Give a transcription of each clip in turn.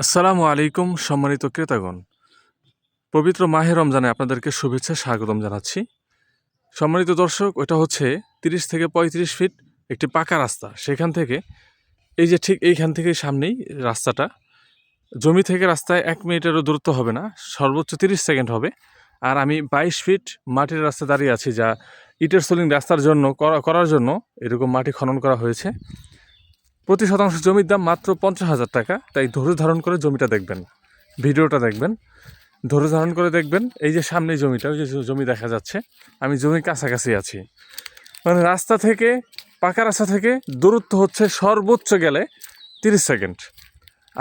আসসালামু আলাইকুম সম্মানিত ক্রেতাগণ। পবিত্র মাহে রমজানে আপনাদেরকে শুভেচ্ছা স্বাগতম জানাচ্ছি। সম্মানিত দর্শক, ওটা হচ্ছে 30 থেকে 35 ফিট একটি পাকা রাস্তা। সেখান থেকে এই যে ঠিক এইখান থেকেই সামনেই রাস্তাটা, জমি থেকে রাস্তায় 1 মিনিটেরও দূরত্ব হবে না, সর্বোচ্চ 30 সেকেন্ড হবে। আর আমি 22 ফিট মাটির রাস্তায় দাঁড়িয়ে আছি, যা ইটের সোলিং রাস্তার জন্য করার জন্য এরকম মাটি খনন করা হয়েছে। প্রতি শতাংশ জমির দাম মাত্র 50,000 টাকা। তাই ধৈর্য ধারণ করে জমিটা দেখবেন, ভিডিওটা দেখবেন, ধৈর্য ধারণ করে দেখবেন। এই যে সামনে জমিটা, ওই যে জমি দেখা যাচ্ছে, আমি জমির কাছাকাছি আছি। মানে রাস্তা থেকে, পাকা রাস্তা থেকে দূরত্ব হচ্ছে সর্বোচ্চ গেলে 30 সেকেন্ড।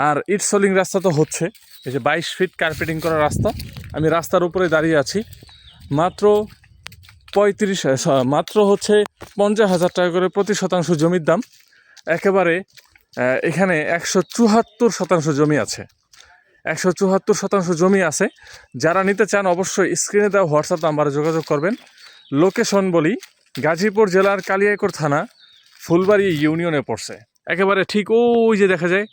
আর ইট সোলিং রাস্তা তো হচ্ছে, এই যে 22 ফিট কার্পেটিং করা রাস্তা। আমি রাস্তার উপরে দাঁড়িয়ে আছি। মাত্র মাত্র হচ্ছে 50,000 টাকা করে প্রতি শতাংশ জমির দাম। একেবারে এখানে 174 শতাংশ জমি আছে, 174 শতাংশ জমি আছে। যারা নিতে চান অবশ্যই স্ক্রিনে দেওয়া হোয়াটসঅ্যাপ নাম্বারে যোগাযোগ করবেন। লোকেশন বলি, গাজীপুর জেলার কালিয়াকৈর থানা, ফুলবাড়ি ইউনিয়নে পড়ছে। একেবারে ঠিক ওই যে দেখা যায়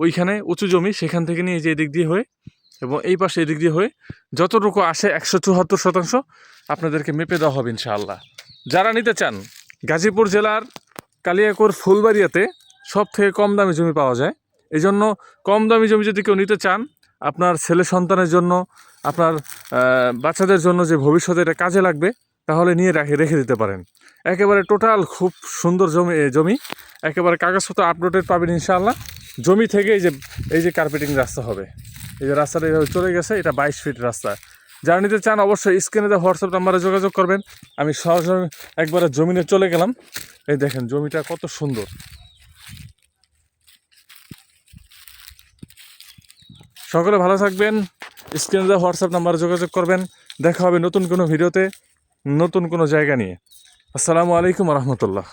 ওইখানে উঁচু জমি, সেখান থেকে নিয়ে যে এদিক দিয়ে হয়ে এবং এই পাশে এদিক দিয়ে হয়ে যতটুকু আসে 174 শতাংশ আপনাদেরকে মেপে দেওয়া হবে ইনশাআল্লাহ। যারা নিতে চান, গাজীপুর জেলার কালিয়াকৈর ফুলবাড়িয়াতে সব থেকে কম দামি জমি পাওয়া যায়। এই জন্য কম দামি জমি যদি কেউ নিতে চান, আপনার ছেলে সন্তানের জন্য, আপনার বাচ্চাদের জন্য যে ভবিষ্যতে এটা কাজে লাগবে, তাহলে নিয়ে রেখে দিতে পারেন। একেবারে টোটাল খুব সুন্দর জমি একেবারে কাগজপত্র আপডেটেড পাবেন ইনশাআল্লাহ। জমি থেকে এই যে কার্পেটিং রাস্তা হবে, এই যে রাস্তাটা এইভাবে চলে গেছে, এটা 22 ফিট রাস্তা। যারা নিতে চান অবশ্যই স্ক্রিনে দেওয়া হোয়াটসঅ্যাপ নাম্বারে যোগাযোগ করবেন। আমি সরাসরি একবারে জমিনে চলে গেলাম। এই দেখেন জমিটা কত সুন্দর। সকলে ভালো থাকবেন, স্ক্রিনে দেওয়া হোয়াটসঅ্যাপ নাম্বারে যোগাযোগ করবেন। দেখা হবে নতুন কোনো ভিডিওতে, নতুন কোনো জায়গা নিয়ে। আসসালামু আলাইকুম রহমতুল্লাহ।